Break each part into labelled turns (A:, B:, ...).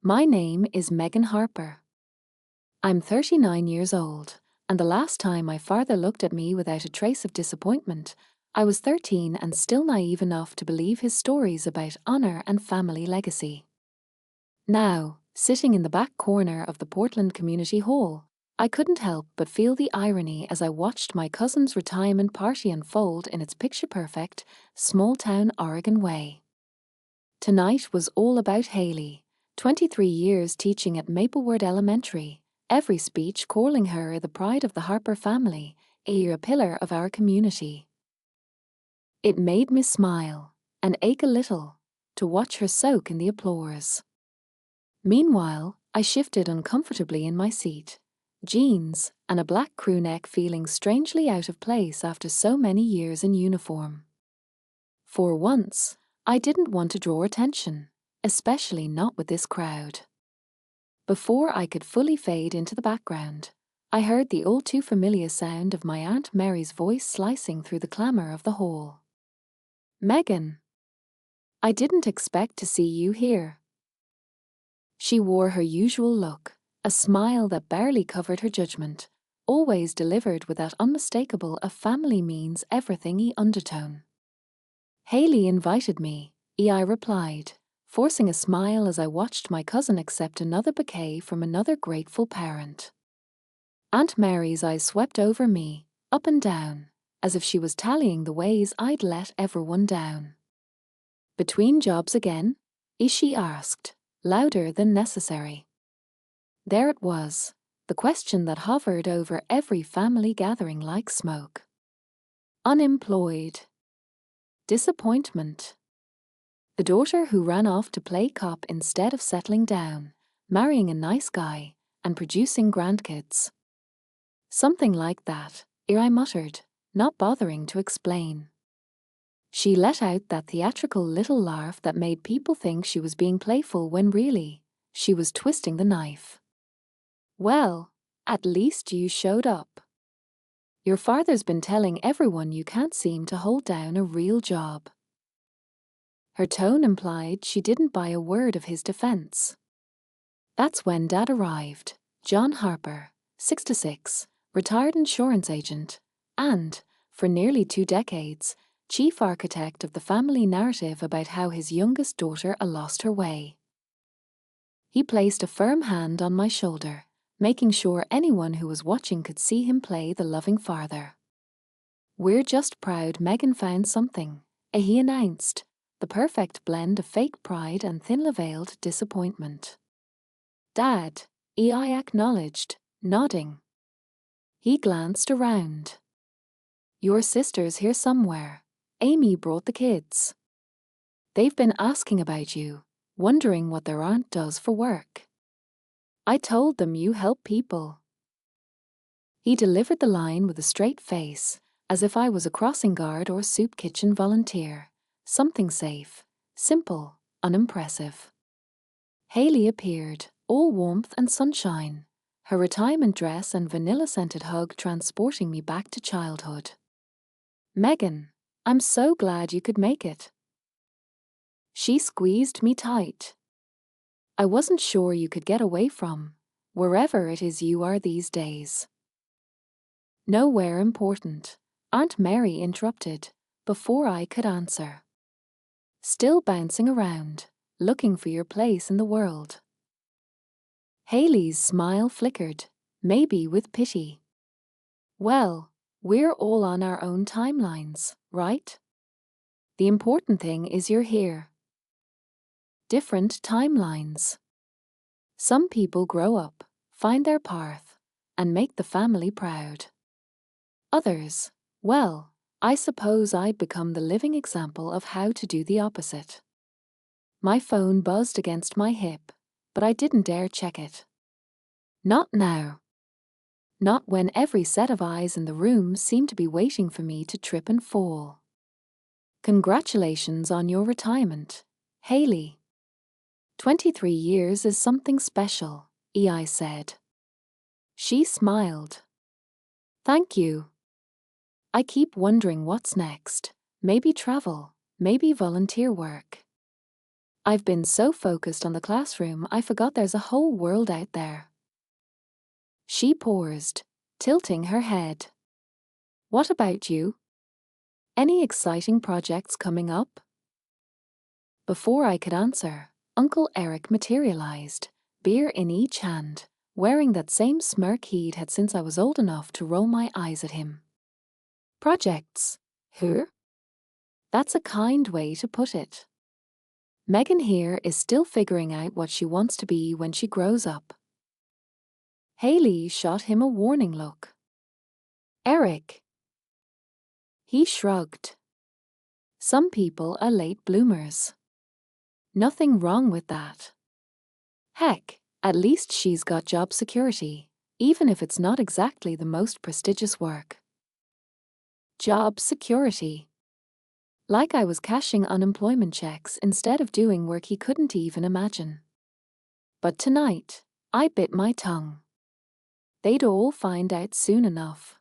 A: My name is Megan Harper. I'm 39 years old, and the last time my father looked at me without a trace of disappointment, I was 13 and still naive enough to believe his stories about honor and family legacy. Now, sitting in the back corner of the Portland Community Hall, I couldn't help but feel the irony as I watched my cousin's retirement party unfold in its picture-perfect, small-town Oregon way. Tonight was all about Haley, 23 years teaching at Maplewood Elementary, every speech calling her the pride of the Harper family, a pillar of our community. It made me smile, and ache a little, to watch her soak in the applause. Meanwhile, I shifted uncomfortably in my seat, jeans and a black crewneck feeling strangely out of place after so many years in uniform. For once, I didn't want to draw attention, especially not with this crowd. Before I could fully fade into the background, I heard the all too familiar sound of my Aunt Mary's voice slicing through the clamor of the hall. "Megan, I didn't expect to see you here." She wore her usual look, a smile that barely covered her judgment, always delivered with that unmistakable "a family means everything"y undertone. "Haley invited me," I replied, forcing a smile as I watched my cousin accept another bouquet from another grateful parent. Aunt Mary's eyes swept over me, up and down, as if she was tallying the ways I'd let everyone down. "Between jobs again?" she asked, louder than necessary. There it was, the question that hovered over every family gathering like smoke. Unemployed. Disappointment. The daughter who ran off to play cop instead of settling down, marrying a nice guy, and producing grandkids. Something like that, I muttered, not bothering to explain. She let out that theatrical little laugh that made people think she was being playful when really, she was twisting the knife. "Well, at least you showed up. Your father's been telling everyone you can't seem to hold down a real job." Her tone implied she didn't buy a word of his defense. That's when Dad arrived, John Harper, 66, retired insurance agent, and, for nearly 2 decades, chief architect of the family narrative about how his youngest daughter lost her way. He placed a firm hand on my shoulder, making sure anyone who was watching could see him play the loving father. "We're just proud Megan found something," he announced, the perfect blend of fake pride and thinly-veiled disappointment. "Dad," I acknowledged, nodding. He glanced around. "Your sister's here somewhere. Amy brought the kids. They've been asking about you, wondering what their aunt does for work. I told them you help people." He delivered the line with a straight face, as if I was a crossing guard or soup kitchen volunteer. Something safe, simple, unimpressive. Haley appeared, all warmth and sunshine, her retirement dress and vanilla-scented hug transporting me back to childhood. "Megan, I'm so glad you could make it." She squeezed me tight. "I wasn't sure you could get away from wherever it is you are these days." "Nowhere important," Aunt Mary interrupted, before I could answer. "Still bouncing around, looking for your place in the world." Haley's smile flickered, maybe with pity. "Well, we're all on our own timelines, right? The important thing is you're here." Different timelines. Some people grow up, find their path, and make the family proud. Others, well, I suppose I'd become the living example of how to do the opposite. My phone buzzed against my hip, but I didn't dare check it. Not now. Not when every set of eyes in the room seemed to be waiting for me to trip and fall. "Congratulations on your retirement, Haley. 23 years is something special," I said. She smiled. "Thank you. I keep wondering what's next. Maybe travel, maybe volunteer work." I've been so focused on the classroom I forgot there's a whole world out there. She paused, tilting her head. What about you? Any exciting projects coming up? Before I could answer, Uncle Eric materialized, beer in each hand, wearing that same smirk he'd had since I was old enough to roll my eyes at him. Projects? Who? That's a kind way to put it. Megan here is still figuring out what she wants to be when she grows up. Haley shot him a warning look. Eric. He shrugged. Some people are late bloomers. Nothing wrong with that. Heck, at least she's got job security, even if it's not exactly the most prestigious work. Job security. Like I was cashing unemployment checks instead of doing work he couldn't even imagine. But tonight, I bit my tongue. They'd all find out soon enough.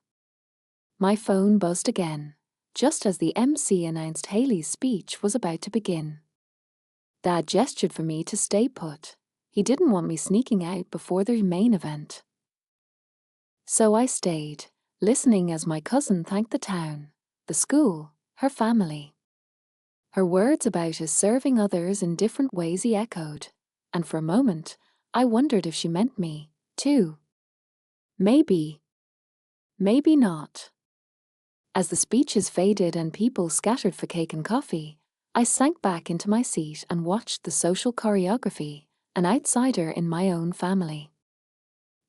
A: My phone buzzed again, just as the MC announced Haley's speech was about to begin. Dad gestured for me to stay put. He didn't want me sneaking out before the main event. So I stayed, listening as my cousin thanked the town, the school, her family. Her words about his serving others in different ways echoed, and for a moment, I wondered if she meant me, too. Maybe. Maybe not. As the speeches faded and people scattered for cake and coffee, I sank back into my seat and watched the social choreography, an outsider in my own family.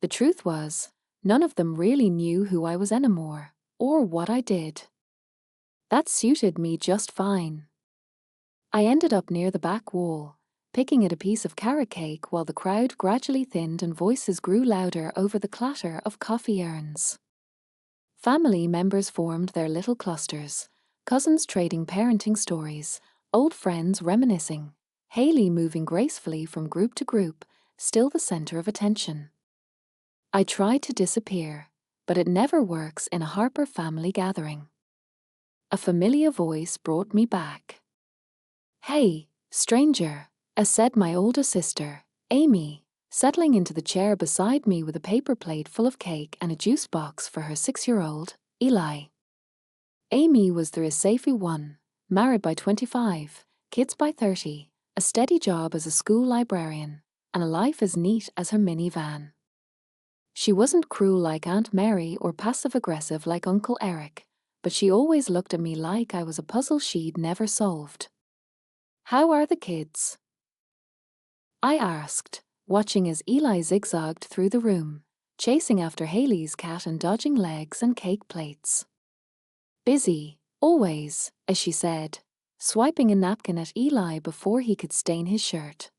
A: The truth was, none of them really knew who I was anymore, or what I did. That suited me just fine. I ended up near the back wall, picking at a piece of carrot cake while the crowd gradually thinned and voices grew louder over the clatter of coffee urns. Family members formed their little clusters, cousins trading parenting stories, old friends reminiscing, Haley moving gracefully from group to group, still the center of attention. I tried to disappear, but it never works in a Harper family gathering. A familiar voice brought me back. Hey, stranger, said my older sister, Amy, settling into the chair beside me with a paper plate full of cake and a juice box for her 6-year-old, Eli. Amy was the Rissafi one, married by 25, kids by 30, a steady job as a school librarian, and a life as neat as her minivan. She wasn't cruel like Aunt Mary or passive-aggressive like Uncle Eric, but she always looked at me like I was a puzzle she'd never solved. How are the kids? I asked, watching as Eli zigzagged through the room, chasing after Haley's cat and dodging legs and cake plates. Busy, always, as she said, swiping a napkin at Eli before he could stain his shirt.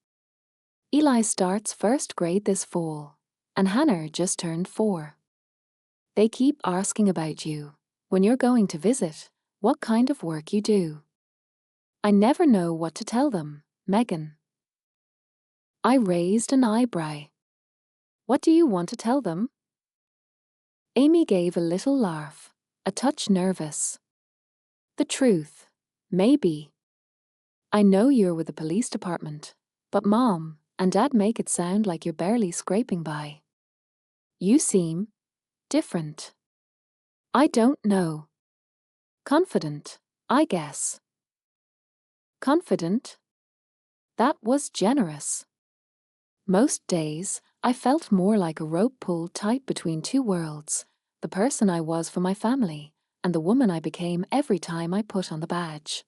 A: Eli starts first grade this fall, and Hannah just turned 4. They keep asking about you, when you're going to visit, what kind of work you do. I never know what to tell them, Megan. I raised an eyebrow. What do you want to tell them? Amy gave a little laugh, a touch nervous. The truth, maybe. I know you're with the police department, but Mom and Dad make it sound like you're barely scraping by. You seem different. I don't know. Confident, I guess. Confident? That was generous. Most days, I felt more like a rope pulled tight between two worlds, the person I was for my family, and the woman I became every time I put on the badge.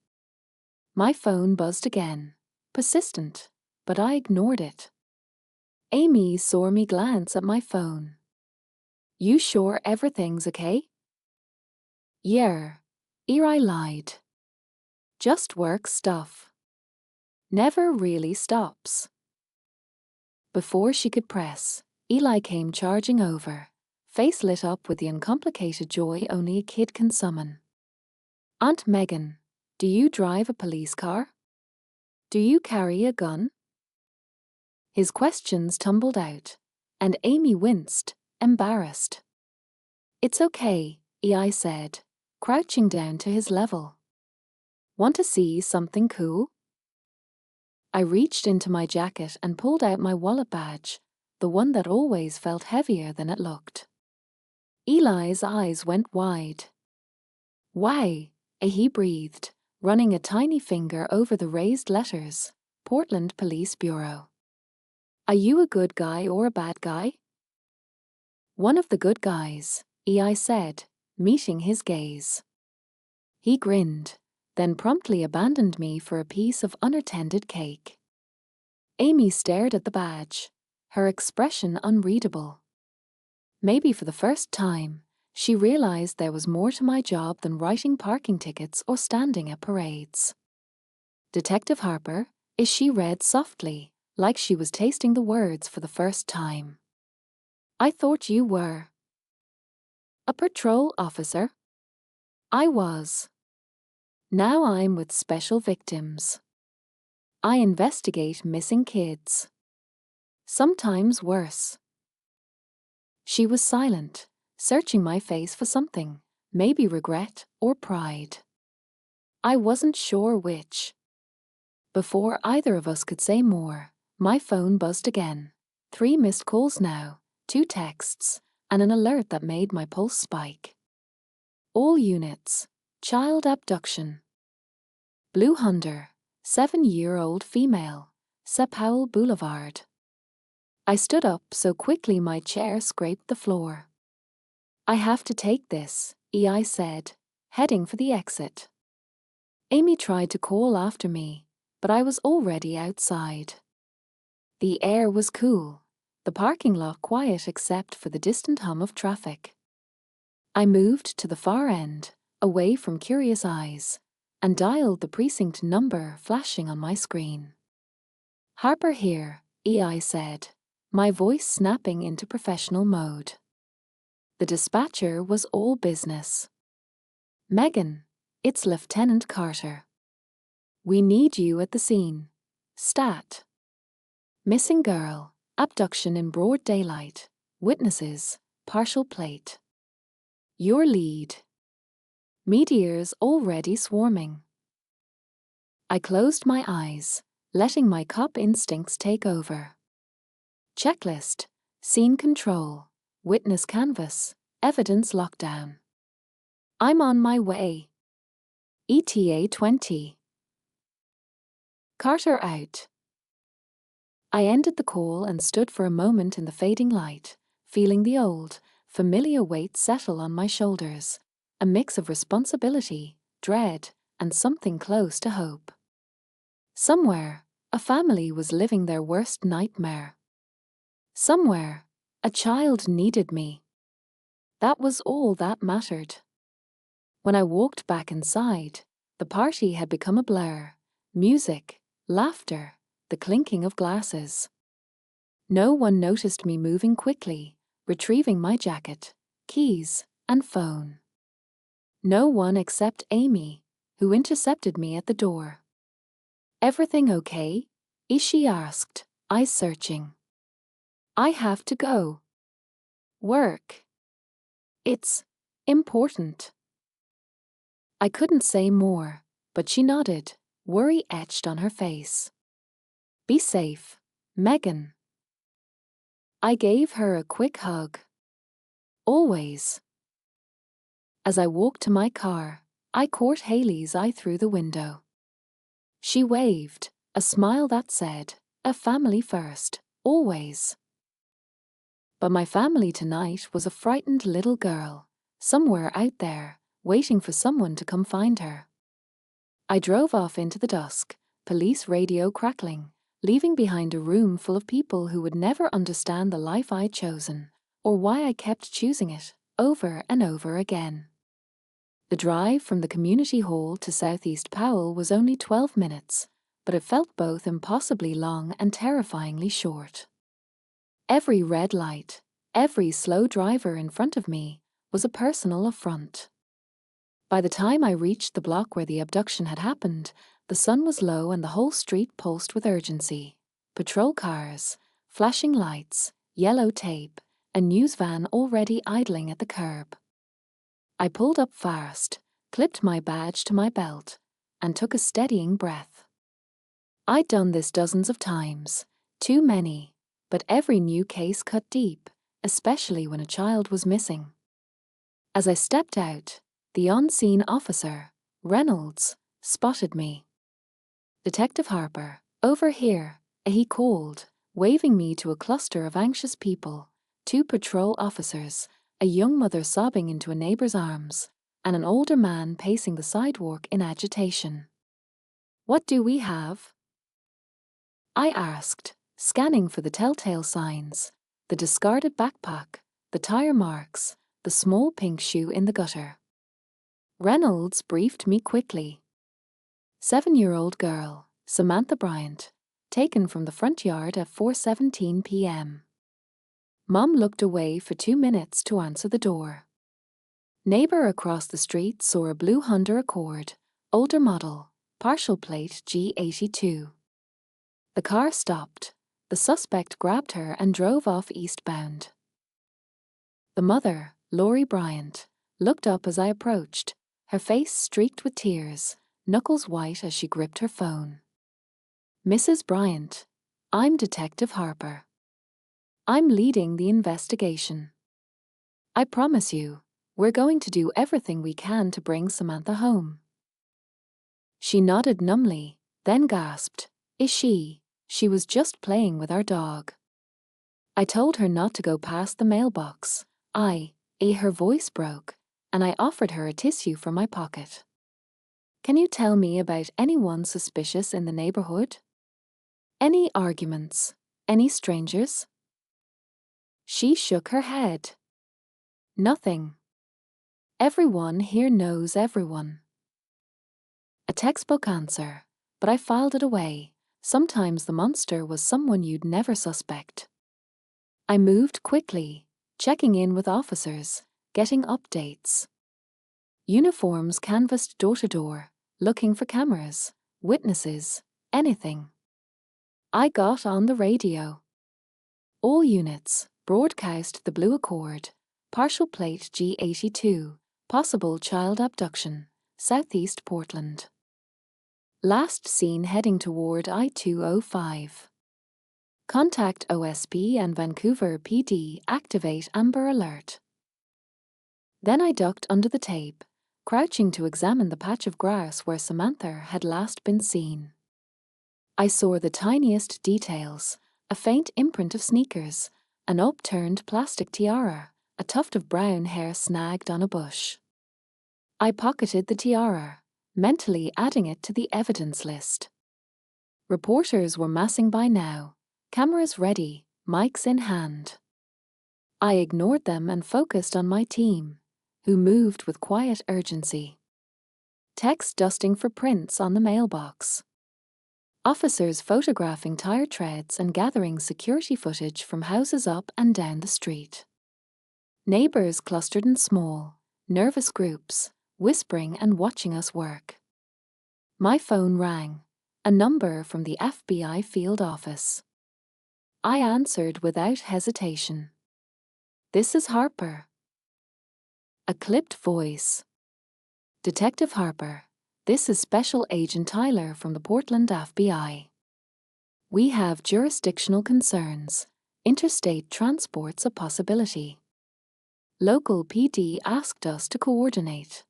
A: My phone buzzed again, persistent, but I ignored it. Amy saw me glance at my phone. You sure everything's okay? Yeah, Eli lied. Just work stuff. Never really stops. Before she could press, Eli came charging over, face lit up with the uncomplicated joy only a kid can summon. Aunt Megan, do you drive a police car? Do you carry a gun? His questions tumbled out, and Amy winced, embarrassed. It's okay, Eli said, crouching down to his level. Want to see something cool? I reached into my jacket and pulled out my wallet badge, the one that always felt heavier than it looked. Eli's eyes went wide. "Why?" he breathed, running a tiny finger over the raised letters. Portland Police Bureau. "Are you a good guy or a bad guy?" "One of the good guys," I said, meeting his gaze. He grinned, then promptly abandoned me for a piece of unattended cake. Amy stared at the badge, her expression unreadable. Maybe for the first time, she realized there was more to my job than writing parking tickets or standing at parades. "Detective Harper," she read softly, like she was tasting the words for the first time. "I thought you were a patrol officer." "I was. Now I'm with Special Victims. I investigate missing kids. Sometimes worse." She was silent, searching my face for something, maybe regret or pride. I wasn't sure which. Before either of us could say more, my phone buzzed again. 3 missed calls now, 2 texts, and an alert that made my pulse spike. "All units, child abduction. Blue Hunter, 7-year-old female, Powell Boulevard." I stood up so quickly my chair scraped the floor. "I have to take this," I said, heading for the exit. Amy tried to call after me, but I was already outside. The air was cool, the parking lot quiet except for the distant hum of traffic. I moved to the far end, away from curious eyes, and dialed the precinct number flashing on my screen. "Harper here," I said, my voice snapping into professional mode. The dispatcher was all business. "Megan, it's Lieutenant Carter. We need you at the scene. Stat. Missing girl, abduction in broad daylight, witnesses, partial plate. Your lead. Meteors already swarming." I closed my eyes, letting my cop instincts take over. Checklist, scene control, witness canvas, evidence lockdown. I'm on my way. ETA 20. Carter out. I ended the call and stood for a moment in the fading light, feeling the old, familiar weight settle on my shoulders, a mix of responsibility, dread, and something close to hope. Somewhere, a family was living their worst nightmare. Somewhere, a child needed me. That was all that mattered. When I walked back inside, the party had become a blur. Music, laughter, the clinking of glasses. No one noticed me moving quickly, retrieving my jacket, keys, and phone. No one except Amy, who intercepted me at the door. "Everything okay?" she asked, eyes searching. "I have to go. Work. It's important." I couldn't say more, but she nodded, worry etched on her face. "Be safe, Megan." I gave her a quick hug. Always. As I walked to my car, I caught Haley's eye through the window. She waved, a smile that said, "A family first, always." But my family tonight was a frightened little girl, somewhere out there, waiting for someone to come find her. I drove off into the dusk, police radio crackling, leaving behind a room full of people who would never understand the life I'd chosen, or why I kept choosing it, over and over again. The drive from the community hall to Southeast Powell was only 12 minutes, but it felt both impossibly long and terrifyingly short. Every red light, every slow driver in front of me, was a personal affront. By the time I reached the block where the abduction had happened, the sun was low and the whole street pulsed with urgency. Patrol cars, flashing lights, yellow tape, a news van already idling at the curb. I pulled up fast, clipped my badge to my belt, and took a steadying breath. I'd done this dozens of times, too many, but every new case cut deep, especially when a child was missing. As I stepped out, the on-scene officer, Reynolds, spotted me. "Detective Harper, over here," he called, waving me to a cluster of anxious people, 2 patrol officers, a young mother sobbing into a neighbor's arms, and an older man pacing the sidewalk in agitation. "What do we have?" I asked, scanning for the telltale signs, the discarded backpack, the tire marks, the small pink shoe in the gutter. Reynolds briefed me quickly. 7-year-old girl, Samantha Bryant, taken from the front yard at 4:17 p.m. Mom looked away for 2 minutes to answer the door. Neighbor across the street saw a blue Honda Accord, older model, partial plate G82. The car stopped. The suspect grabbed her and drove off eastbound. The mother, Lori Bryant, looked up as I approached, her face streaked with tears, knuckles white as she gripped her phone. "Mrs. Bryant, I'm Detective Harper. I'm leading the investigation. I promise you, we're going to do everything we can to bring Samantha home." She nodded numbly, then gasped, "Is she? She was just playing with our dog." I told her not to go past the mailbox. Her voice broke, and I offered her a tissue from my pocket. "Can you tell me about anyone suspicious in the neighborhood? Any arguments? Any strangers?" She shook her head. "Nothing. Everyone here knows everyone." A textbook answer, but I filed it away. Sometimes the monster was someone you'd never suspect. I moved quickly, checking in with officers, getting updates. Uniforms canvassed door to door, looking for cameras, witnesses, anything. I got on the radio. "All units, broadcast the blue Accord, partial plate G82, possible child abduction, southeast Portland. Last seen heading toward I-205. Contact OSP and Vancouver PD, activate Amber Alert." Then I ducked under the tape, crouching to examine the patch of grass where Samantha had last been seen. I saw the tiniest details, a faint imprint of sneakers, an upturned plastic tiara, a tuft of brown hair snagged on a bush. I pocketed the tiara, mentally adding it to the evidence list. Reporters were massing by now, cameras ready, mics in hand. I ignored them and focused on my team, who moved with quiet urgency. Techs dusting for prints on the mailbox. Officers photographing tire treads and gathering security footage from houses up and down the street. Neighbors clustered in small, nervous groups, whispering and watching us work. My phone rang, a number from the FBI field office. I answered without hesitation. "This is Harper." A clipped voice. "Detective Harper, this is Special Agent Tyler from the Portland FBI. We have jurisdictional concerns. Interstate transport's a possibility. Local PD asked us to coordinate.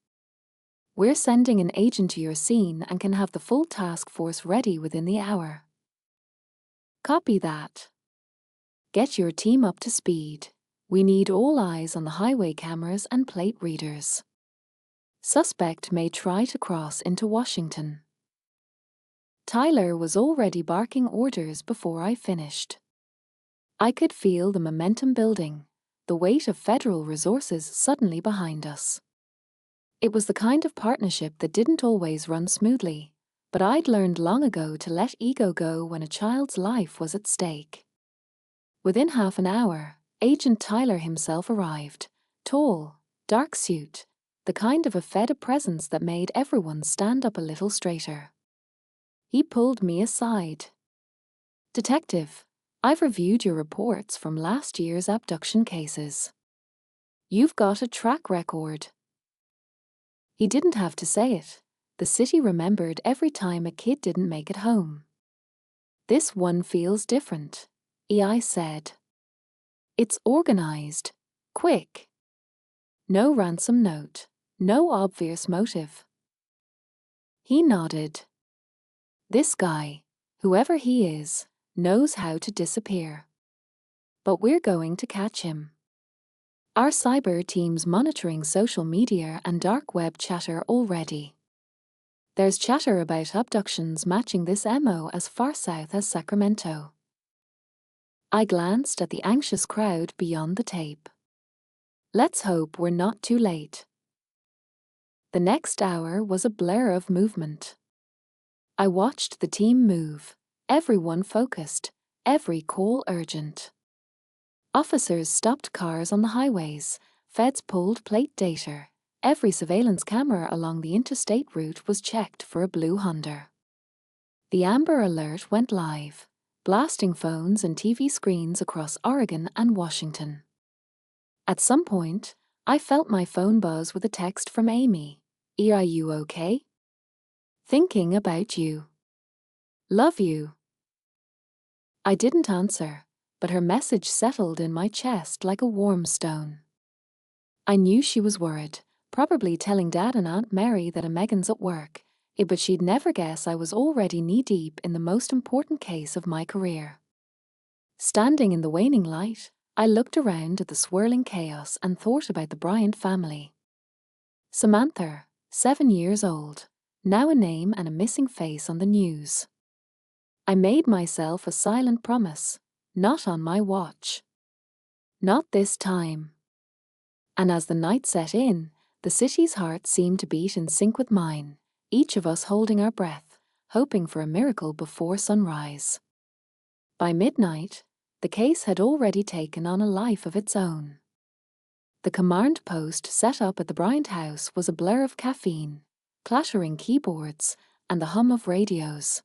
A: We're sending an agent to your scene and can have the full task force ready within the hour." "Copy that. Get your team up to speed. We need all eyes on the highway cameras and plate readers. Suspect may try to cross into Washington." Tyler was already barking orders before I finished. I could feel the momentum building, the weight of federal resources suddenly behind us. It was the kind of partnership that didn't always run smoothly, but I'd learned long ago to let ego go when a child's life was at stake. Within half an hour, Agent Tyler himself arrived, tall, dark suit, the kind of a fed presence that made everyone stand up a little straighter. He pulled me aside. "Detective, I've reviewed your reports from last year's abduction cases. You've got a track record." He didn't have to say it. The city remembered every time a kid didn't make it home. This one feels different, EI said. It's organized, quick. No ransom note, no obvious motive. He nodded. This guy, whoever he is, knows how to disappear. But we're going to catch him. Our cyber team's monitoring social media and dark web chatter already. There's chatter about abductions matching this MO as far south as Sacramento. I glanced at the anxious crowd beyond the tape. Let's hope we're not too late. The next hour was a blur of movement. I watched the team move, everyone focused, every call urgent. Officers stopped cars on the highways, feds pulled plate data, every surveillance camera along the interstate route was checked for a blue Honda. The Amber Alert went live, blasting phones and TV screens across Oregon and Washington. At some point, I felt my phone buzz with a text from Amy. Are you okay? Thinking about you. Love you. I didn't answer, but her message settled in my chest like a warm stone. I knew she was worried, probably telling Dad and Aunt Mary that Megan's at work, but she'd never guess I was already knee-deep in the most important case of my career. Standing in the waning light, I looked around at the swirling chaos and thought about the Bryant family. Samantha, 7 years old, now a name and a missing face on the news. I made myself a silent promise, not on my watch. Not this time. And as the night set in, the city's heart seemed to beat in sync with mine, each of us holding our breath, hoping for a miracle before sunrise. By midnight, the case had already taken on a life of its own. The command post set up at the Bryant house was a blur of caffeine, clattering keyboards, and the hum of radios.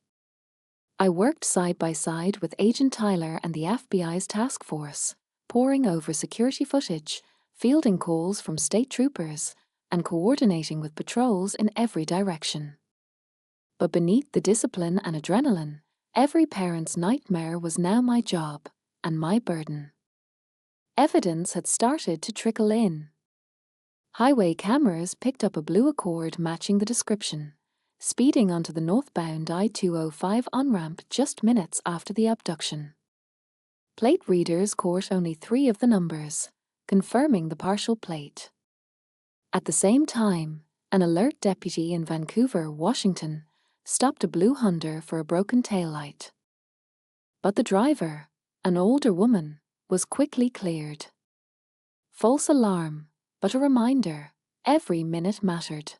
A: I worked side by side with Agent Tyler and the FBI's task force, poring over security footage, fielding calls from state troopers, and coordinating with patrols in every direction. But beneath the discipline and adrenaline, every parent's nightmare was now my job and my burden. Evidence had started to trickle in. Highway cameras picked up a blue Accord matching the description, speeding onto the northbound I-205 on-ramp just minutes after the abduction. Plate readers caught only 3 of the numbers, confirming the partial plate. At the same time, an alert deputy in Vancouver, Washington, stopped a blue Honda for a broken taillight. But the driver, an older woman, was quickly cleared. False alarm, but a reminder, every minute mattered.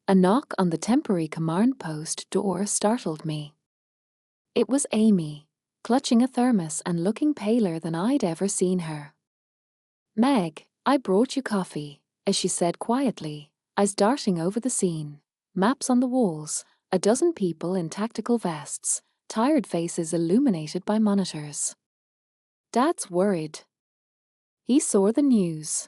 A: A knock on the temporary command post door startled me. It was Amy, clutching a thermos and looking paler than I'd ever seen her. "Meg, I brought you coffee," as she said quietly, as darting over the scene, maps on the walls, a dozen people in tactical vests, tired faces illuminated by monitors. "Dad's worried. He saw the news."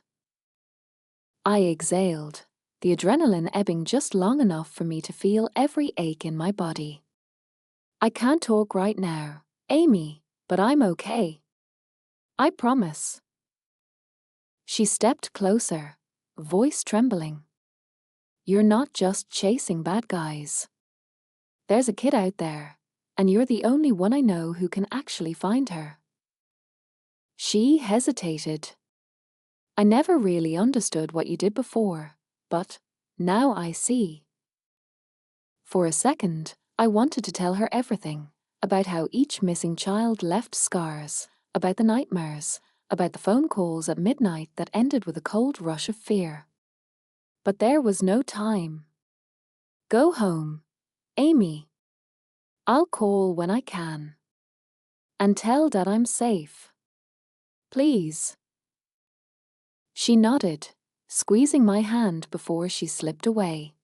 A: I exhaled, the adrenaline ebbing just long enough for me to feel every ache in my body. "I can't talk right now, Amy, but I'm okay. I promise." She stepped closer, voice trembling. "You're not just chasing bad guys. There's a kid out there, and you're the only one I know who can actually find her." She hesitated. "I never really understood what you did before, but now I see." For a second, I wanted to tell her everything, about how each missing child left scars, about the nightmares, about the phone calls at midnight that ended with a cold rush of fear. But there was no time. "Go home, Amy. I'll call when I can. And tell Dad I'm safe. Please." She nodded, squeezing my hand before she slipped away.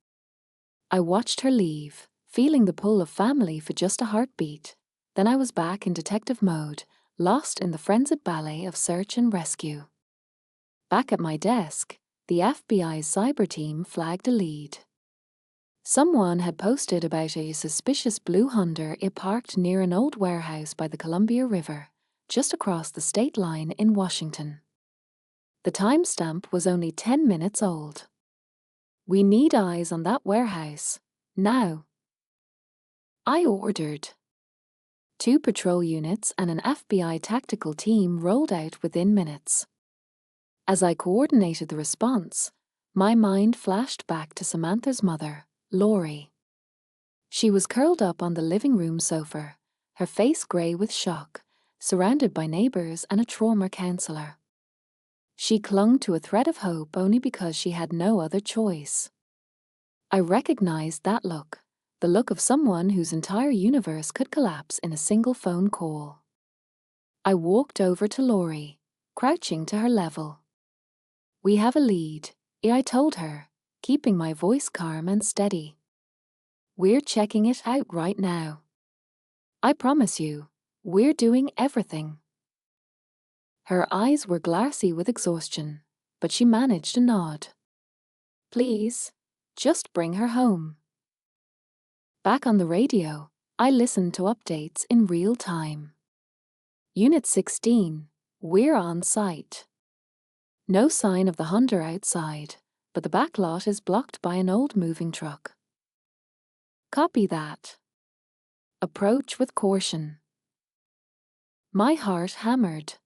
A: I watched her leave, feeling the pull of family for just a heartbeat. Then I was back in detective mode, lost in the frenzied ballet of search and rescue. Back at my desk, the FBI's cyber team flagged a lead. Someone had posted about a suspicious blue Honda parked near an old warehouse by the Columbia River, just across the state line in Washington. The timestamp was only 10 minutes old. "We need eyes on that warehouse, now," I ordered. 2 patrol units and an FBI tactical team rolled out within minutes. As I coordinated the response, my mind flashed back to Samantha's mother, Lori. She was curled up on the living room sofa, her face grey with shock, surrounded by neighbours and a trauma counsellor. She clung to a thread of hope only because she had no other choice. I recognized that look, the look of someone whose entire universe could collapse in a single phone call. I walked over to Lori, crouching to her level. "We have a lead," I told her, keeping my voice calm and steady. "We're checking it out right now. I promise you, we're doing everything." Her eyes were glassy with exhaustion, but she managed a nod. "Please, just bring her home." Back on the radio, I listened to updates in real time. Unit 16, we're on site. No sign of the Honda outside, but the back lot is blocked by an old moving truck. Copy that. Approach with caution. My heart hammered.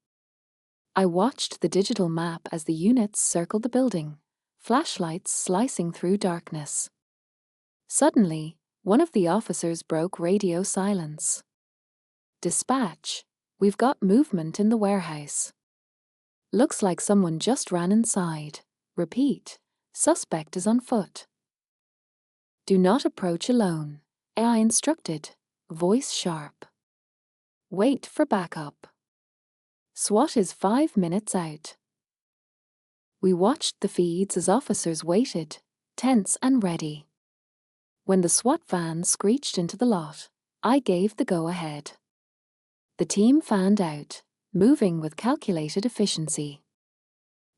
A: I watched the digital map as the units circled the building, flashlights slicing through darkness. Suddenly, one of the officers broke radio silence. "Dispatch, we've got movement in the warehouse. Looks like someone just ran inside. Repeat, suspect is on foot." "Do not approach alone," I instructed, voice sharp. "Wait for backup. SWAT is 5 minutes out." We watched the feeds as officers waited, tense and ready. When the SWAT van screeched into the lot, I gave the go-ahead. The team fanned out, moving with calculated efficiency.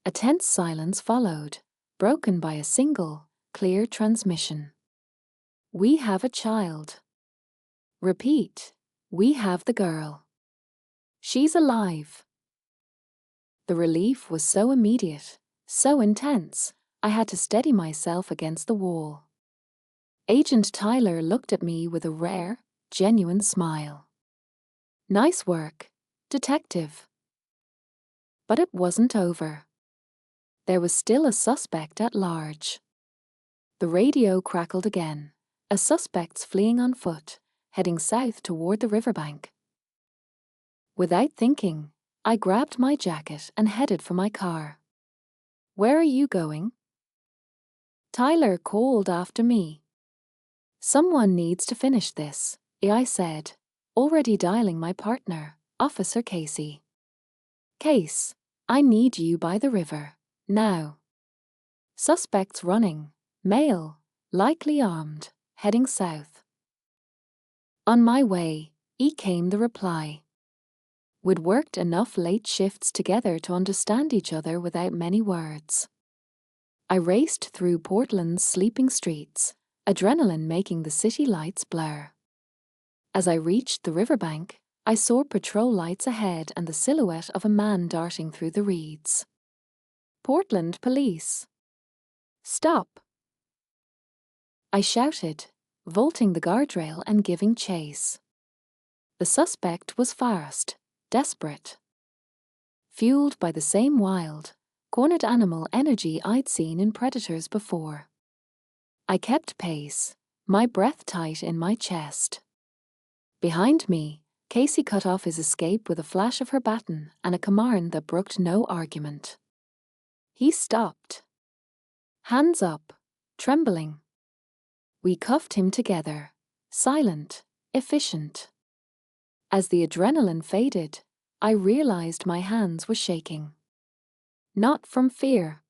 A: A tense silence followed, broken by a single, clear transmission. "We have a child." Repeat, "We have the girl. She's alive." The relief was so immediate, so intense, I had to steady myself against the wall. Agent Tyler looked at me with a rare, genuine smile. "Nice work, detective." But it wasn't over. There was still a suspect at large. The radio crackled again, a suspect's fleeing on foot, heading south toward the riverbank. Without thinking, I grabbed my jacket and headed for my car. "Where are you going?" Tyler called after me. "Someone needs to finish this," I said, already dialing my partner, Officer Casey. "Case, I need you by the river, now." "Suspects running, male, likely armed, heading south." "On my way," came the reply. We'd worked enough late shifts together to understand each other without many words. I raced through Portland's sleeping streets, adrenaline making the city lights blur. As I reached the riverbank, I saw patrol lights ahead and the silhouette of a man darting through the reeds. "Portland Police. Stop!" I shouted, vaulting the guardrail and giving chase. The suspect was fast, desperate. Fueled by the same wild, cornered animal energy I'd seen in predators before. I kept pace, my breath tight in my chest. Behind me, Casey cut off his escape with a flash of her baton and a command that brooked no argument. He stopped. Hands up, trembling. We cuffed him together, silent, efficient. As the adrenaline faded, I realized my hands were shaking. Not from fear.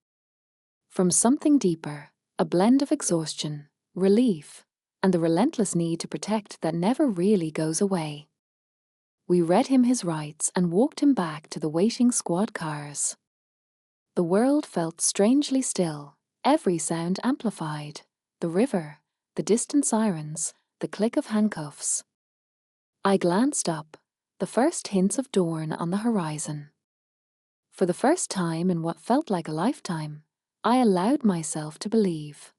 A: From something deeper, a blend of exhaustion, relief, and the relentless need to protect that never really goes away. We read him his rights and walked him back to the waiting squad cars. The world felt strangely still, every sound amplified. The river, the the distant sirens, the click of handcuffs. I glanced up, the first hints of dawn on the horizon. For the first time in what felt like a lifetime, I allowed myself to believe.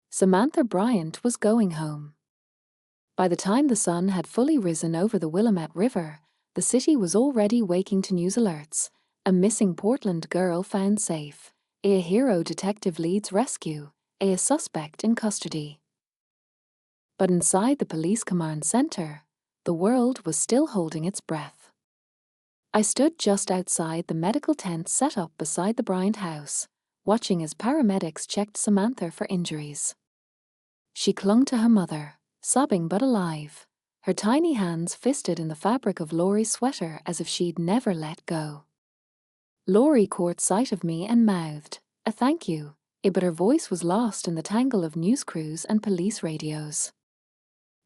A: Samantha Bryant was going home. By the time the sun had fully risen over the Willamette River, the city was already waking to news alerts. A missing Portland girl found safe. A hero detective leads rescue. A suspect in custody. But inside the police command center, the world was still holding its breath. I stood just outside the medical tent set up beside the Bryant house, watching as paramedics checked Samantha for injuries. She clung to her mother, sobbing but alive, her tiny hands fisted in the fabric of Laurie's sweater as if she'd never let go. Laurie caught sight of me and mouthed, "A thank you," but her voice was lost in the tangle of news crews and police radios.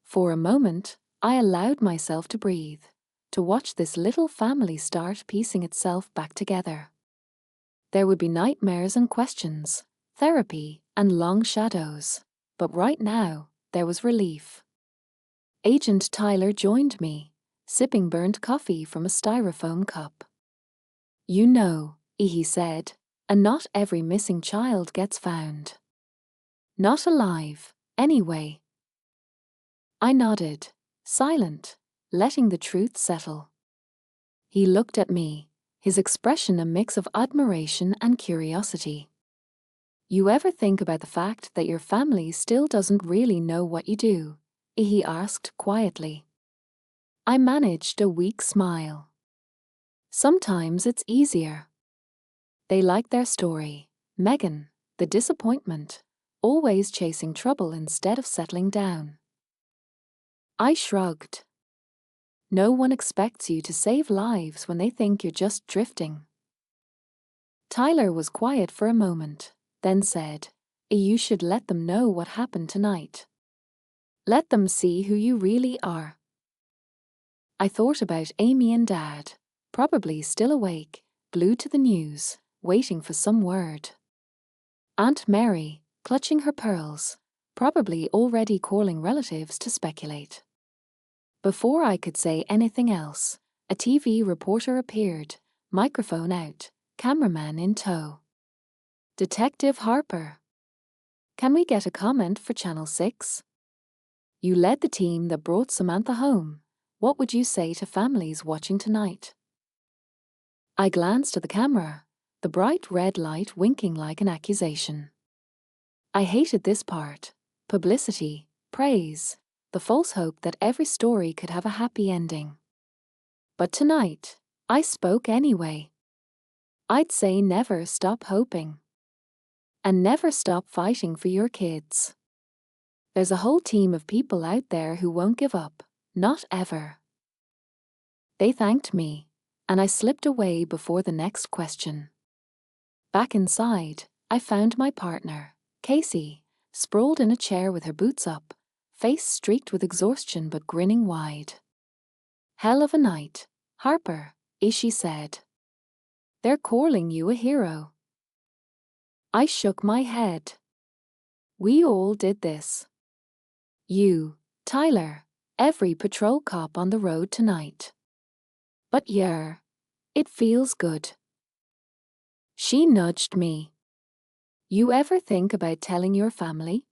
A: For a moment, I allowed myself to breathe, to watch this little family start piecing itself back together. There would be nightmares and questions, therapy and long shadows, but right now, there was relief. Agent Tyler joined me, sipping burnt coffee from a styrofoam cup. "You know," he said, "and not every missing child gets found. Not alive, anyway." I nodded, silent, letting the truth settle. He looked at me, his expression a mix of admiration and curiosity. "You ever think about the fact that your family still doesn't really know what you do?" he asked quietly. I managed a weak smile. "Sometimes it's easier. They like their story, Megan, the disappointment, always chasing trouble instead of settling down." I shrugged. No one expects you to save lives when they think you're just drifting. Tyler was quiet for a moment, then said, "You should let them know what happened tonight. Let them see who you really are." I thought about Amy and Dad, probably still awake, glued to the news, waiting for some word. Aunt Mary, clutching her pearls, probably already calling relatives to speculate. Before I could say anything else, a TV reporter appeared, microphone out, cameraman in tow. "Detective Harper. Can we get a comment for Channel 6? You led the team that brought Samantha home. What would you say to families watching tonight?" I glanced at the camera, the bright red light winking like an accusation. I hated this part: publicity, praise, the false hope that every story could have a happy ending. But tonight, I spoke anyway. I'd say never stop hoping. And never stop fighting for your kids. There's a whole team of people out there who won't give up, not ever. They thanked me, and I slipped away before the next question. Back inside, I found my partner, Casey, sprawled in a chair with her boots up, face streaked with exhaustion but grinning wide. "Hell of a night, Harper," she said. "They're calling you a hero." I shook my head. "We all did this. You, Tyler, every patrol cop on the road tonight. But yeah, it feels good." She nudged me. "You ever think about telling your family?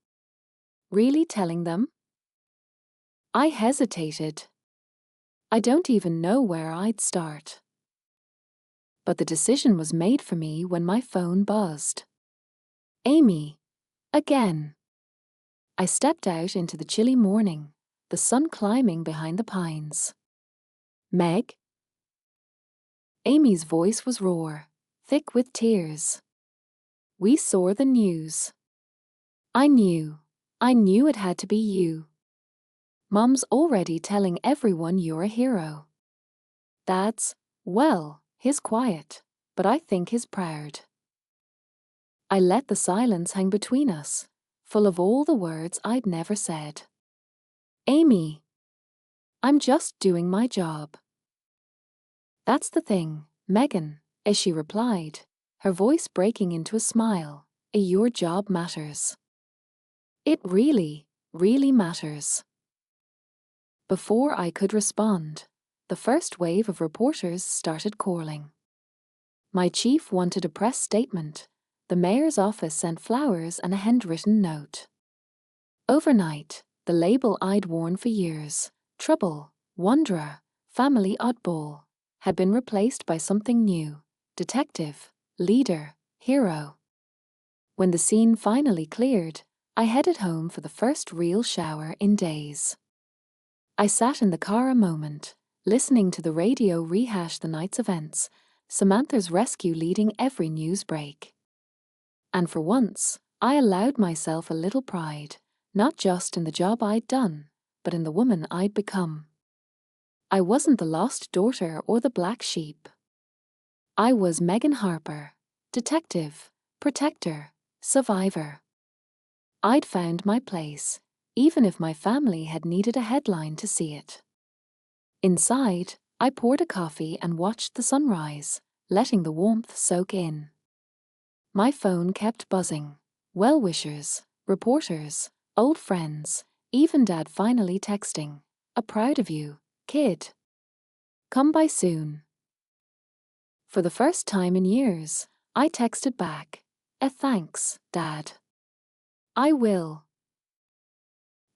A: Really telling them?" I hesitated. I don't even know where I'd start. But the decision was made for me when my phone buzzed. Amy. Again. I stepped out into the chilly morning, the sun climbing behind the pines. "Meg?" Amy's voice was raw, thick with tears. "We saw the news. I knew it had to be you. Mom's already telling everyone you're a hero. Dad's, well, he's quiet, but I think he's proud." I let the silence hang between us, full of all the words I'd never said. "Amy, I'm just doing my job." "That's the thing, Megan," as she replied, her voice breaking into a smile. "Your job matters. It really, really matters. Before I could respond, the first wave of reporters started calling. My chief wanted a press statement. The mayor's office sent flowers and a handwritten note. Overnight, the label I'd worn for years, trouble, wanderer, family oddball, had been replaced by something new, detective, leader, hero. When the scene finally cleared, I headed home for the first real shower in days. I sat in the car a moment, listening to the radio rehash the night's events, Samantha's rescue leading every news break. And for once, I allowed myself a little pride, not just in the job I'd done, but in the woman I'd become. I wasn't the lost daughter or the black sheep. I was Megan Harper, detective, protector, survivor. I'd found my place, even if my family had needed a headline to see it. Inside, I poured a coffee and watched the sunrise, letting the warmth soak in. My phone kept buzzing. Well-wishers, reporters, old friends, even Dad finally texting, proud of you, kid. Come by soon." For the first time in years, I texted back, "Thanks, Dad. I will."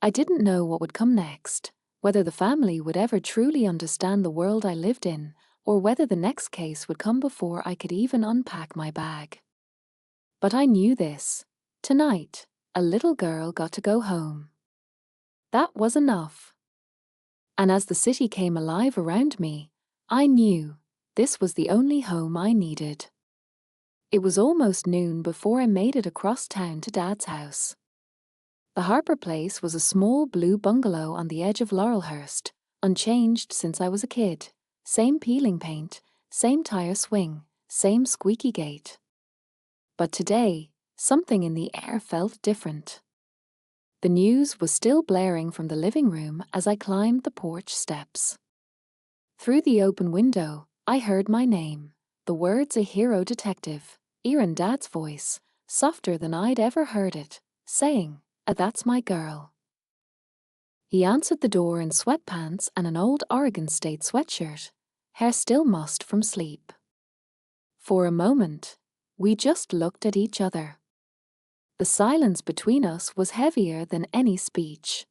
A: I didn't know what would come next, whether the family would ever truly understand the world I lived in, or whether the next case would come before I could even unpack my bag. But I knew this. Tonight, a little girl got to go home. That was enough. And as the city came alive around me, I knew this was the only home I needed. It was almost noon before I made it across town to Dad's house. The Harper place was a small blue bungalow on the edge of Laurelhurst, unchanged since I was a kid. Same peeling paint, same tire swing, same squeaky gate. But today, something in the air felt different. The news was still blaring from the living room as I climbed the porch steps. Through the open window, I heard my name, the words a hero detective, Erin Dad's voice, softer than I'd ever heard it, saying, "That's my girl." He answered the door in sweatpants and an old Oregon State sweatshirt, hair still mussed from sleep. For a moment, we just looked at each other. The silence between us was heavier than any speech.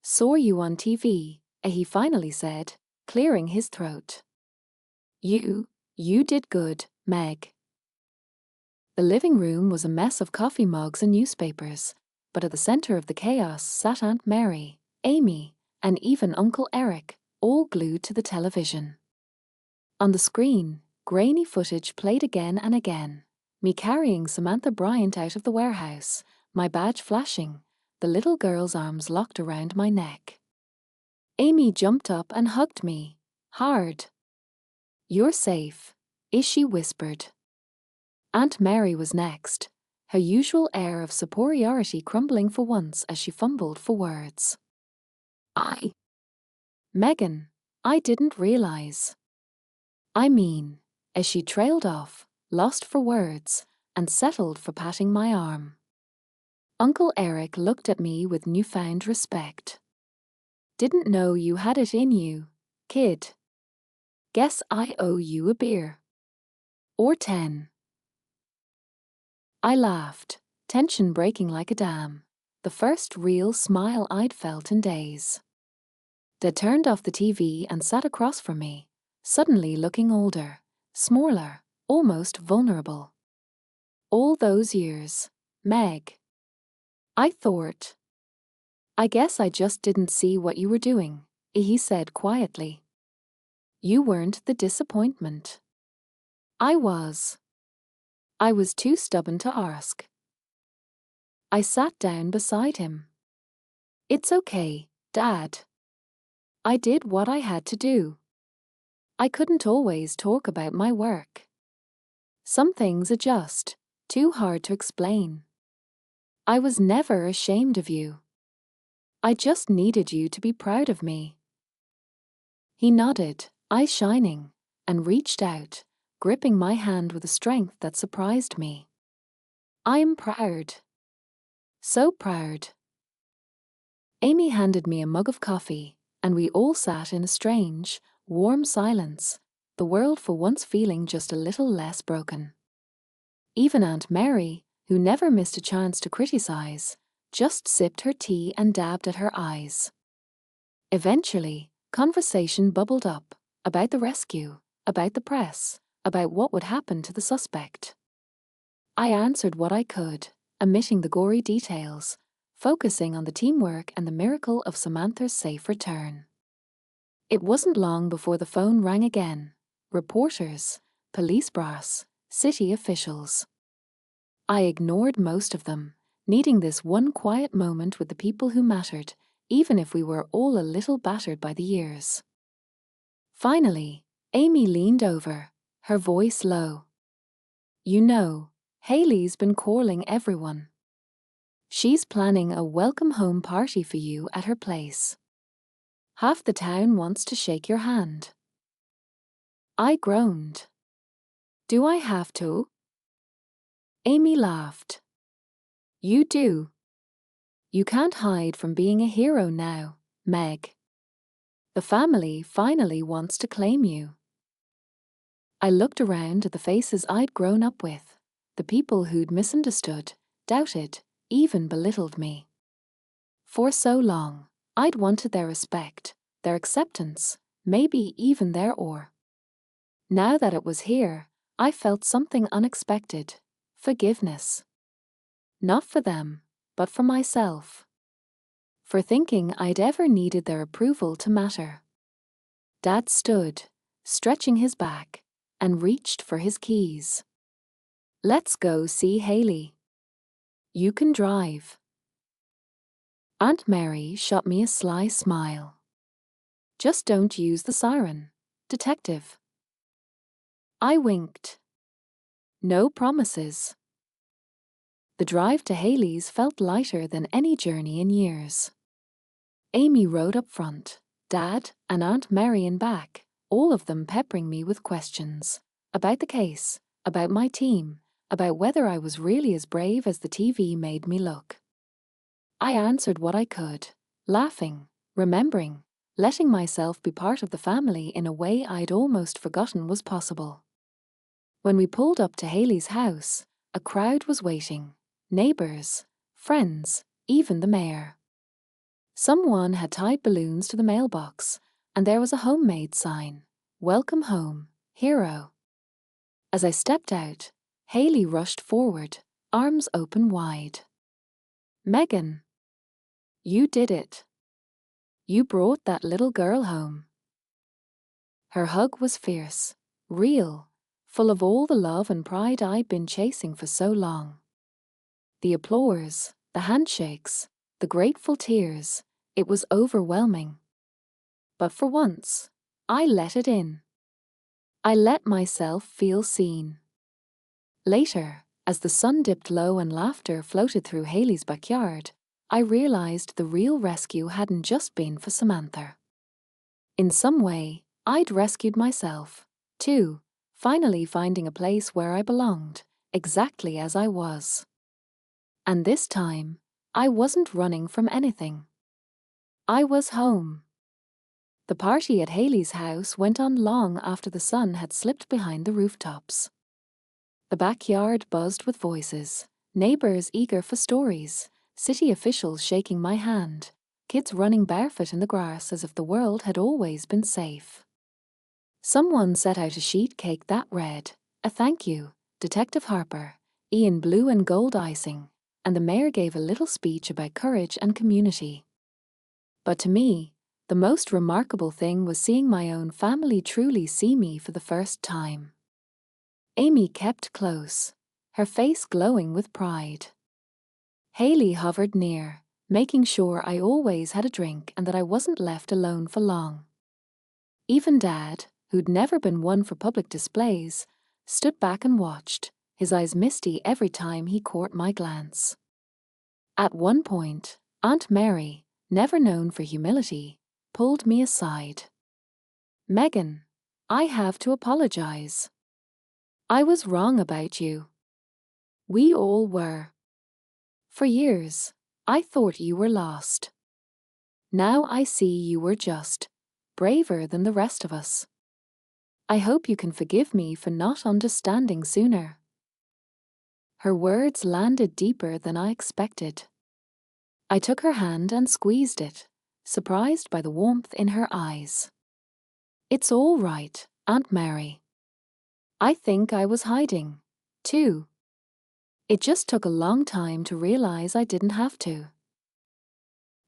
A: Saw you on TV, he finally said, clearing his throat. You did good, Meg." The living room was a mess of coffee mugs and newspapers, but at the center of the chaos sat Aunt Mary, Amy, and even Uncle Eric, all glued to the television. On the screen, grainy footage played again and again. Me carrying Samantha Bryant out of the warehouse, my badge flashing, the little girl's arms locked around my neck. Amy jumped up and hugged me, hard. "You're safe," she whispered. Aunt Mary was next, her usual air of superiority crumbling for once as she fumbled for words. "Megan, I didn't realize." As she trailed off, lost for words, and settled for patting my arm. Uncle Eric looked at me with newfound respect. "Didn't know you had it in you, kid. Guess I owe you a beer. Or 10. I laughed, tension breaking like a dam, the first real smile I'd felt in days. Dad turned off the TV and sat across from me, suddenly looking older, smaller, almost vulnerable. "All those years, Meg." I thought. "I guess I just didn't see what you were doing," he said quietly. "You weren't the disappointment." I was. I was too stubborn to ask. I sat down beside him. "It's okay, Dad. I did what I had to do. I couldn't always talk about my work. Some things are just too hard to explain. I was never ashamed of you. I just needed you to be proud of me." He nodded, eyes shining, and reached out, gripping my hand with a strength that surprised me. "I'm proud." So proud. Amy handed me a mug of coffee, and we all sat in a strange, warm silence, the world for once feeling just a little less broken. Even Aunt Mary, who never missed a chance to criticize, just sipped her tea and dabbed at her eyes. Eventually, conversation bubbled up about the rescue, about the press, about what would happen to the suspect. I answered what I could, omitting the gory details, focusing on the teamwork and the miracle of Samantha's safe return. It wasn't long before the phone rang again. Reporters, police brass, city officials. I ignored most of them, needing this one quiet moment with the people who mattered, even if we were all a little battered by the years. Finally, Amy leaned over, her voice low. "You know, Hayley's been calling everyone. She's planning a welcome home party for you at her place. Half the town wants to shake your hand." I groaned. "Do I have to?" Amy laughed. "You do. You can't hide from being a hero now, Meg. The family finally wants to claim you." I looked around at the faces I'd grown up with, the people who'd misunderstood, doubted, even belittled me. For so long, I'd wanted their respect, their acceptance, maybe even their awe. Now that it was here, I felt something unexpected: forgiveness. Not for them, but for myself. For thinking I'd ever needed their approval to matter. Dad stood, stretching his back, and reached for his keys. "Let's go see Hayley. You can drive." Aunt Mary shot me a sly smile. "Just don't use the siren, detective." I winked. No promises. The drive to Hayley's felt lighter than any journey in years. Amy rode up front, Dad and Aunt Mary in back, all of them peppering me with questions. About the case, about my team, about whether I was really as brave as the TV made me look. I answered what I could, laughing, remembering, letting myself be part of the family in a way I'd almost forgotten was possible. When we pulled up to Hayley's house, a crowd was waiting. Neighbors, friends, even the mayor. Someone had tied balloons to the mailbox, and there was a homemade sign: "Welcome home, hero." As I stepped out, Hayley rushed forward, arms open wide. "Megan, you did it. You brought that little girl home." Her hug was fierce, real, full of all the love and pride I'd been chasing for so long. The applause, the handshakes, the grateful tears, it was overwhelming. But for once, I let it in. I let myself feel seen. Later, as the sun dipped low and laughter floated through Hayley's backyard, I realized the real rescue hadn't just been for Samantha. In some way, I'd rescued myself, too, finally finding a place where I belonged, exactly as I was. And this time, I wasn't running from anything. I was home. The party at Hayley's house went on long after the sun had slipped behind the rooftops. The backyard buzzed with voices, neighbors eager for stories, city officials shaking my hand, kids running barefoot in the grass as if the world had always been safe. Someone set out a sheet cake that read, "A thank you, Detective Harper, Ian blue and gold icing," and the mayor gave a little speech about courage and community. But to me, the most remarkable thing was seeing my own family truly see me for the first time. Amy kept close, her face glowing with pride. Hayley hovered near, making sure I always had a drink and that I wasn't left alone for long. Even Dad, who'd never been one for public displays, stood back and watched, his eyes misty every time he caught my glance. At one point, Aunt Mary, never known for humility, pulled me aside. "Megan, I have to apologize. I was wrong about you. We all were." For years, I thought you were lost. Now I see you were just braver than the rest of us. I hope you can forgive me for not understanding sooner." Her words landed deeper than I expected. I took her hand and squeezed it, surprised by the warmth in her eyes. "It's all right, Aunt Mary. I think I was hiding, too. It just took a long time to realize I didn't have to."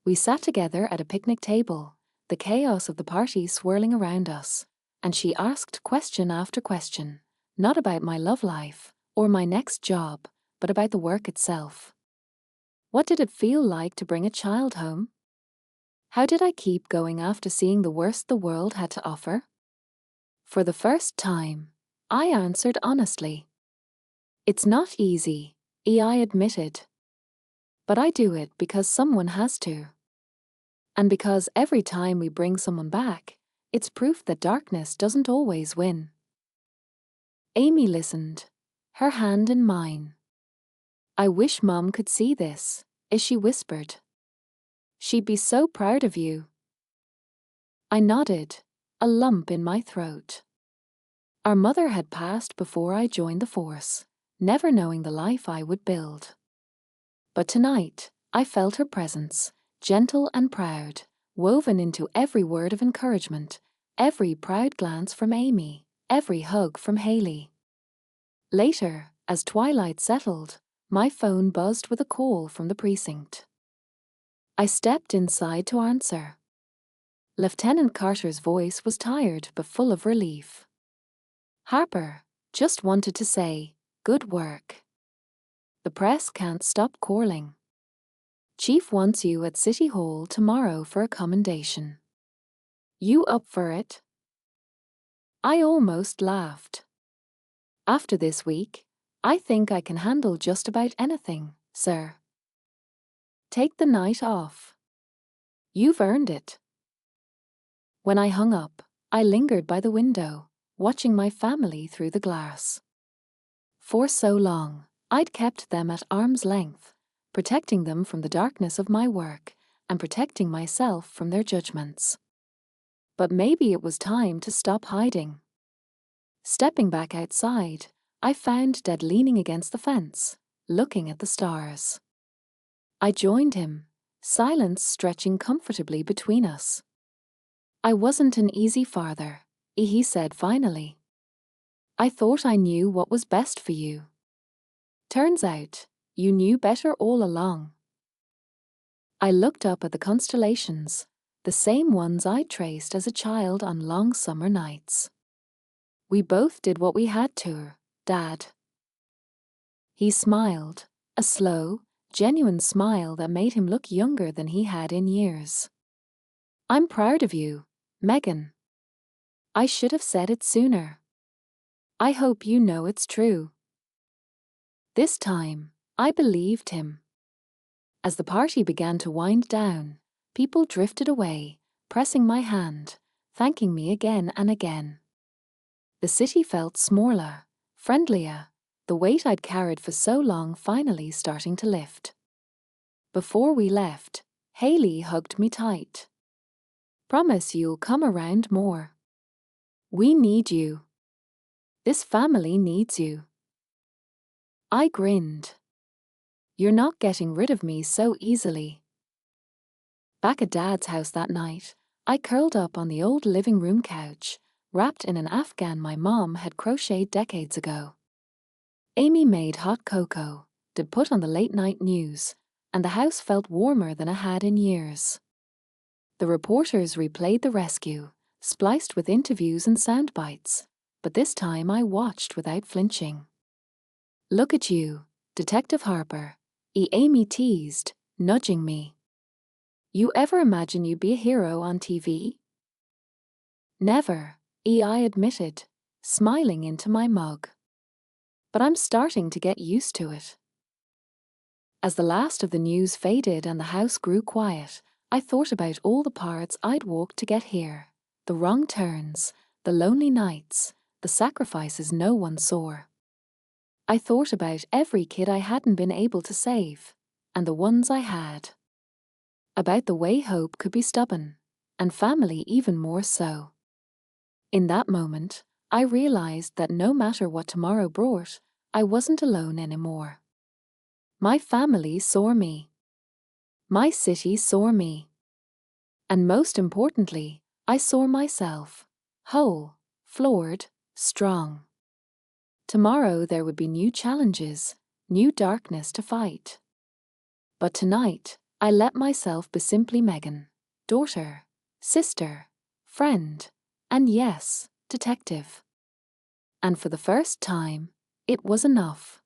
A: We sat together at a picnic table, the chaos of the party swirling around us, and she asked question after question, not about my love life or my next job, but about the work itself. What did it feel like to bring a child home? How did I keep going after seeing the worst the world had to offer? For the first time, I answered honestly. "It's not easy," I admitted. "But I do it because someone has to. And because every time we bring someone back, it's proof that darkness doesn't always win." Amy listened, her hand in mine. "I wish Mom could see this," she whispered. "She'd be so proud of you." I nodded, a lump in my throat. Our mother had passed before I joined the force, never knowing the life I would build. But tonight, I felt her presence, gentle and proud, woven into every word of encouragement, every proud glance from Amy, every hug from Haley. Later, as twilight settled, my phone buzzed with a call from the precinct. I stepped inside to answer. Lieutenant Carter's voice was tired but full of relief. "Harper, just wanted to say, good work. The press can't stop calling. Chief wants you at City Hall tomorrow for a commendation. You up for it?" I almost laughed. "After this week, I think I can handle just about anything, sir." "Take the night off. You've earned it." When I hung up, I lingered by the window, watching my family through the glass. For so long, I'd kept them at arm's length, protecting them from the darkness of my work and protecting myself from their judgments. But maybe it was time to stop hiding. Stepping back outside, I found Dad leaning against the fence, looking at the stars. I joined him, silence stretching comfortably between us. "I wasn't an easy father," he said finally. "I thought I knew what was best for you. Turns out, you knew better all along." I looked up at the constellations, the same ones I traced as a child on long summer nights. "We both did what we had to, Dad." He smiled, a slow, genuine smile that made him look younger than he had in years. "I'm proud of you, Megan. I should have said it sooner. I hope you know it's true." This time, I believed him. As the party began to wind down, people drifted away, pressing my hand, thanking me again and again. The city felt smaller, friendlier, the weight I'd carried for so long finally starting to lift. Before we left, Haley hugged me tight. "Promise you'll come around more. We need you. This family needs you." I grinned. "You're not getting rid of me so easily." Back at Dad's house that night, I curled up on the old living room couch, wrapped in an afghan my mom had crocheted decades ago. Amy made hot cocoa, to put on the late-night news, and the house felt warmer than it had in years. The reporters replayed the rescue, spliced with interviews and sound bites, but this time I watched without flinching. "Look at you, Detective Harper," Amy teased, nudging me. "You ever imagine you'd be a hero on TV?" "Never," I admitted, smiling into my mug. "But I'm starting to get used to it." As the last of the news faded and the house grew quiet, I thought about all the parts I'd walked to get here, the wrong turns, the lonely nights, the sacrifices no one saw. I thought about every kid I hadn't been able to save, and the ones I had. About the way hope could be stubborn, and family even more so. In that moment, I realized that no matter what tomorrow brought, I wasn't alone anymore. My family saw me. My city saw me. And most importantly, I saw myself, whole, floored, strong. Tomorrow there would be new challenges, new darkness to fight. But tonight, I let myself be simply Megan, daughter, sister, friend, and yes, detective. And for the first time, it was enough.